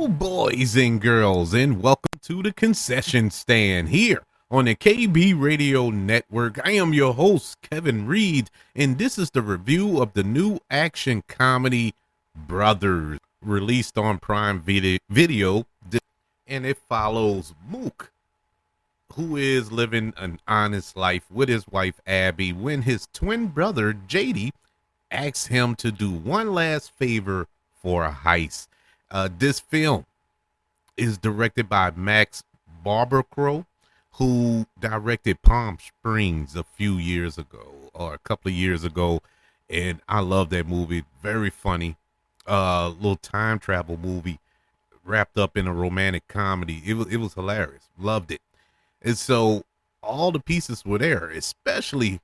Hello, boys and girls, and welcome to the concession stand here on the KB Radio Network. I am your host, Kevin Reed, and this is the review of the new action comedy Brothers, released on Prime Video, and it follows Mook, who is living an honest life with his wife Abby when his twin brother JD asks him to do one last favor for a heist. This film is directed by Max Barbercrow, who directed Palm Springs a few years ago, or a couple of years ago, and I love that movie. Very funny, little time travel movie wrapped up in a romantic comedy. It was hilarious. Loved it. And so all the pieces were there, especially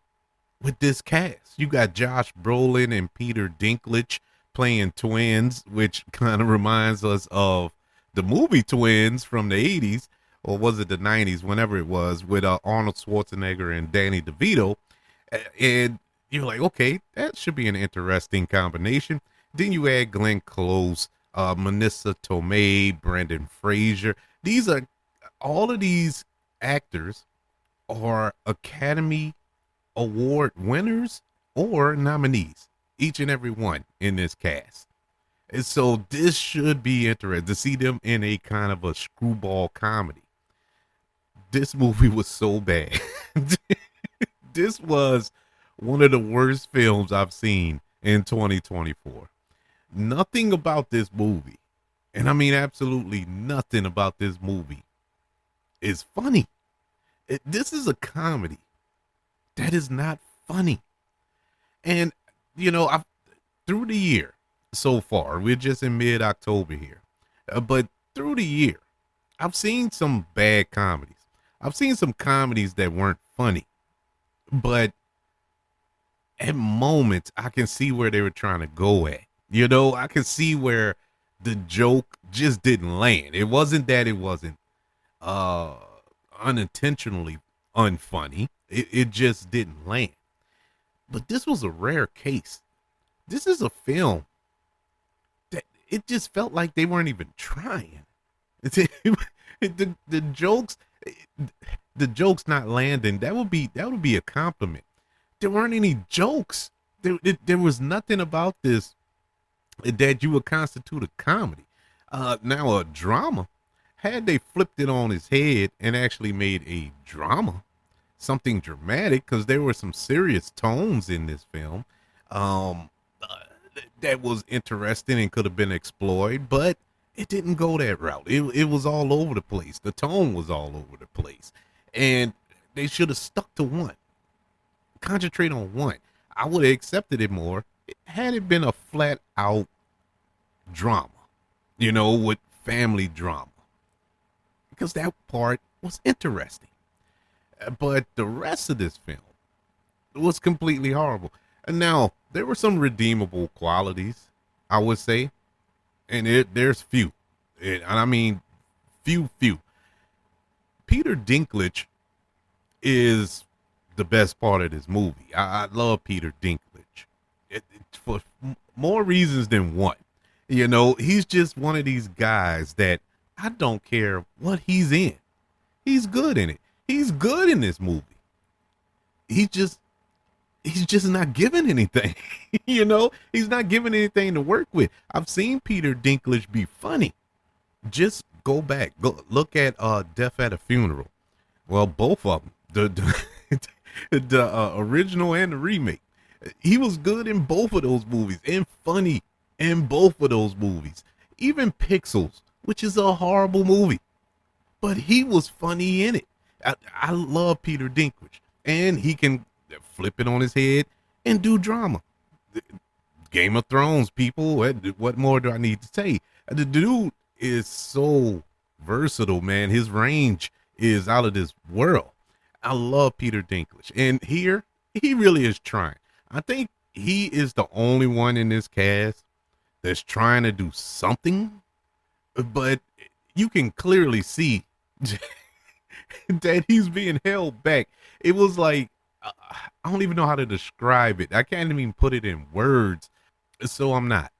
with this cast. You got Josh Brolin and Peter Dinklage playing twins, which kind of reminds us of the movie Twins from the 80s, or was it the 90s, whenever it was, with Arnold Schwarzenegger and Danny DeVito. And you're like, okay, that should be an interesting combination. Then you add Glenn Close, Marissa Tomei, Brendan Fraser. All of these actors are Academy Award winners or nominees, each and every one in this cast. And so this should be interesting to see them in a kind of a screwball comedy. This movie was so bad. This was one of the worst films I've seen in 2024. Nothing about this movie, and I mean absolutely nothing about this movie, is funny. This is a comedy that is not funny. And I've through the year so far, we're just in mid-October here, but through the year, I've seen some bad comedies. I've seen some comedies that weren't funny, but at moments I can see where they were trying to go at. I can see where the joke just didn't land. It wasn't that it wasn't unintentionally unfunny. It just didn't land. But this was a rare case. This is a film that it just felt like they weren't even trying. The jokes not landing, that would be a compliment. There weren't any jokes. There was nothing about this that you would constitute a comedy. Now a drama, had they flipped it on his head and actually made a drama, something dramatic, because there were some serious tones in this film that was interesting and could have been explored, but it didn't go that route. It was all over the place. The tone was all over the place, and they should have stuck to one. Concentrate on one. I would have accepted it more had it been a flat out drama, with family drama, because that part was interesting. But the rest of this film was completely horrible. And now there were some redeemable qualities, I would say, and there's few, and I mean few. Peter Dinklage is the best part of this movie. I love Peter Dinklage for more reasons than one. He's just one of these guys that I don't care what he's in. He's good in it. He's good in this movie. He's just not given anything. He's not given anything to work with. I've seen Peter Dinklage be funny. Just go look at Death at a Funeral. Well, both of them, the original and the remake. He was good in both of those movies and funny in both of those movies. Even Pixels, which is a horrible movie, but he was funny in it. I love Peter Dinklage, and he can flip it on his head and do drama. Game of Thrones, people. What more do I need to say? The dude is so versatile, man. His range is out of this world. I love Peter Dinklage, and here he really is trying. I think he is the only one in this cast that's trying to do something, but you can clearly see that he's being held back. It was like, I don't even know how to describe it. I can't even put it in words. So I'm not.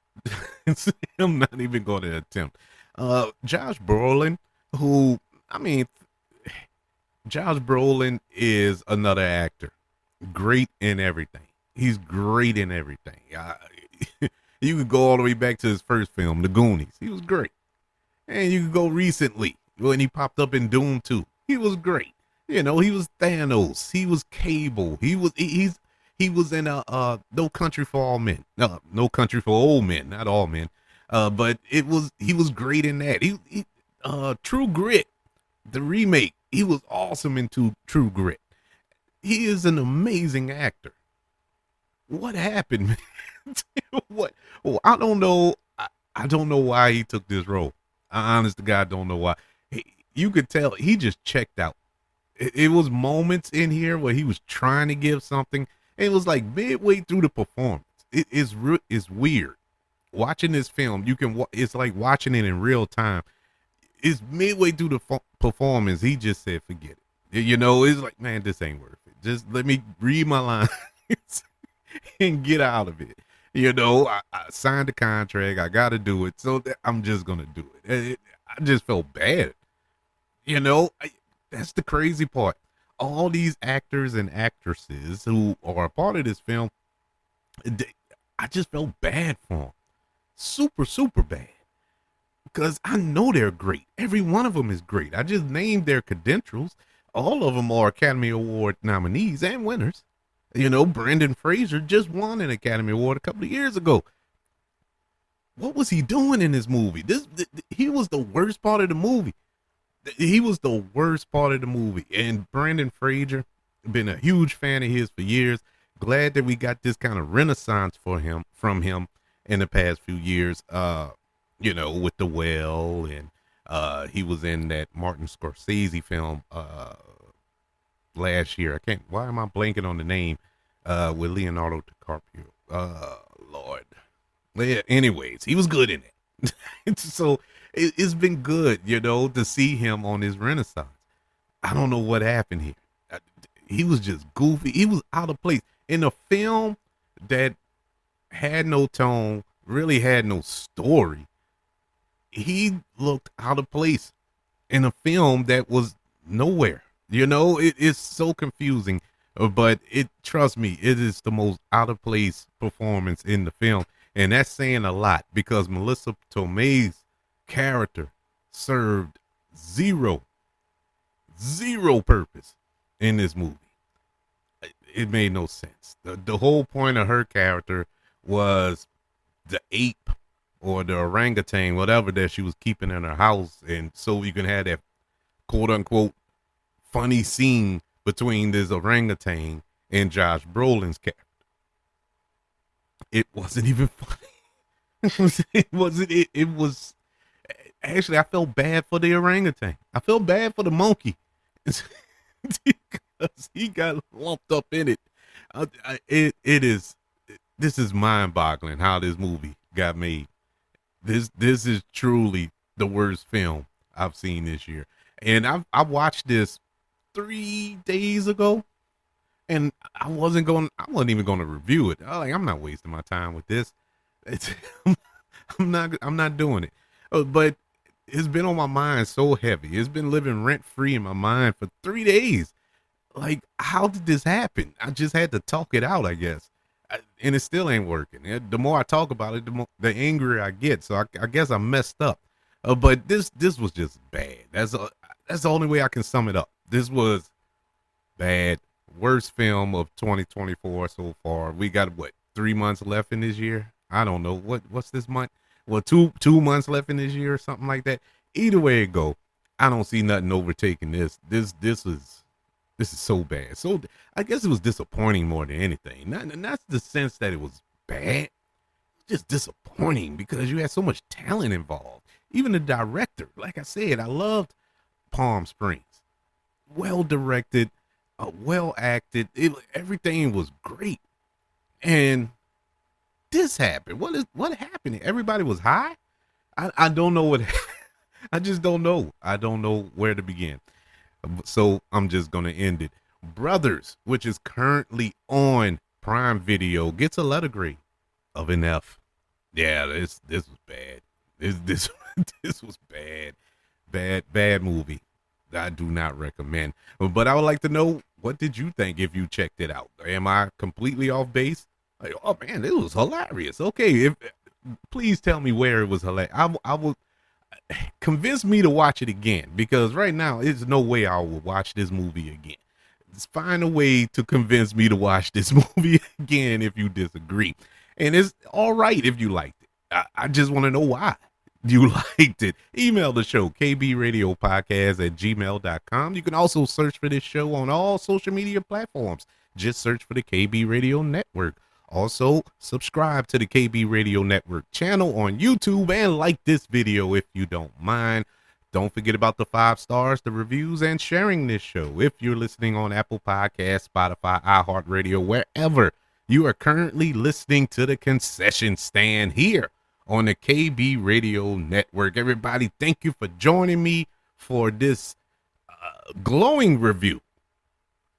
I'm not even going to attempt. Josh Brolin, who I mean, Josh Brolin is another actor, great in everything. He's great in everything. You could go all the way back to his first film, The Goonies. He was great. And you could go recently when he popped up in Doom 2. He was great. You know, he was Thanos. He was Cable. He was in No Country for All Men. No Country for Old Men, not all men. But he was great in that. True Grit, the remake. He was awesome in True Grit. He is an amazing actor. What happened, man? What? Well, I don't know. I don't know why he took this role. I honest to God don't know why. You could tell he just checked out. It was moments in here where he was trying to give something. And it was like midway through the performance. It's weird. Watching this film, it's like watching it in real time. It's midway through the performance. He just said, forget it. You know, it's like, man, this ain't worth it. Just let me read my lines and get out of it. You know, I signed the contract. I got to do it. So I'm just going to do it. I just felt bad. You know, that's the crazy part. All these actors and actresses who are a part of this film, I just felt bad for them. Super, super bad. Because I know they're great. Every one of them is great. I just named their credentials. All of them are Academy Award nominees and winners. You know, Brendan Fraser just won an Academy Award a couple of years ago. What was he doing in this movie? He was the worst part of the movie. He was the worst part of the movie. And Brendan Fraser, been a huge fan of his for years. Glad that we got this kind of renaissance from him in the past few years. You know, with The Well, and he was in that Martin Scorsese film last year. Why am I blanking on the name? With Leonardo DiCaprio. Lord. Yeah, anyways, he was good in it. So it's been good, you know, to see him on his renaissance. I don't know what happened here. He was just goofy. He was out of place in a film that had no tone, really had no story. He looked out of place in a film that was nowhere. You know, it's so confusing, but trust me, it is the most out of place performance in the film. And that's saying a lot because Melissa Tomei's character served zero purpose in this movie. It made no sense. The whole point of her character was the ape or the orangutan, whatever that she was keeping in her house. And so you can have that quote unquote funny scene between this orangutan and Josh Brolin's character. It wasn't even funny. It was actually, I felt bad for the orangutan. I felt bad for the monkey because he got lumped up in it. This is mind boggling how this movie got made. This is truly the worst film I've seen this year. And I watched this 3 days ago, and I wasn't even going to review it. I'm not wasting my time with this. I'm not doing it. But it's been on my mind so heavy. It's been living rent free in my mind for 3 days. Like, how did this happen? I just had to talk it out, I guess. And it still ain't working. The more I talk about it, the angrier I get. So I guess I messed up. But this was just bad. That's the only way I can sum it up. This was bad. Worst film of 2024 so far. We got 3 months left in this year. I don't know what's this month. Well, two months left in this year or something like that. Either way it go, I don't see nothing overtaking this. This is so bad. So I guess it was disappointing more than anything. Not the sense that it was bad, just disappointing because you had so much talent involved. Even the director, like I said, I loved Palm Springs. Well directed, well acted. Everything was great, and this happened. What happened? Everybody was high. I don't know what. I just don't know. I don't know where to begin. So I'm just going to end it. Brothers, which is currently on Prime Video, gets a letter grade of an F. Yeah, this was bad. This was bad movie. I do not recommend. But I would like to know, what did you think if you checked it out? Am I completely off base? Like, oh man, it was hilarious. Okay, if please tell me where it was hilarious. I will convince me to watch it again, because right now there's no way I will watch this movie again. Just find a way to convince me to watch this movie again if you disagree. And it's all right if you liked it. I just want to know why you liked it. Email the show, kbradiopodcast@gmail.com. You can also search for this show on all social media platforms. Just search for the KB Radio Network. Also, subscribe to the KB Radio Network channel on YouTube and like this video if you don't mind. Don't forget about the 5 stars, the reviews, and sharing this show. If you're listening on Apple Podcasts, Spotify, iHeartRadio, wherever you are currently listening to the concession stand here on the KB Radio Network. Everybody, thank you for joining me for this glowing review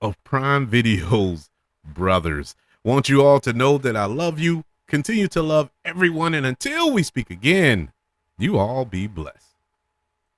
of Prime Video's Brothers. Want you all to know that I love you, continue to love everyone, and until we speak again, you all be blessed.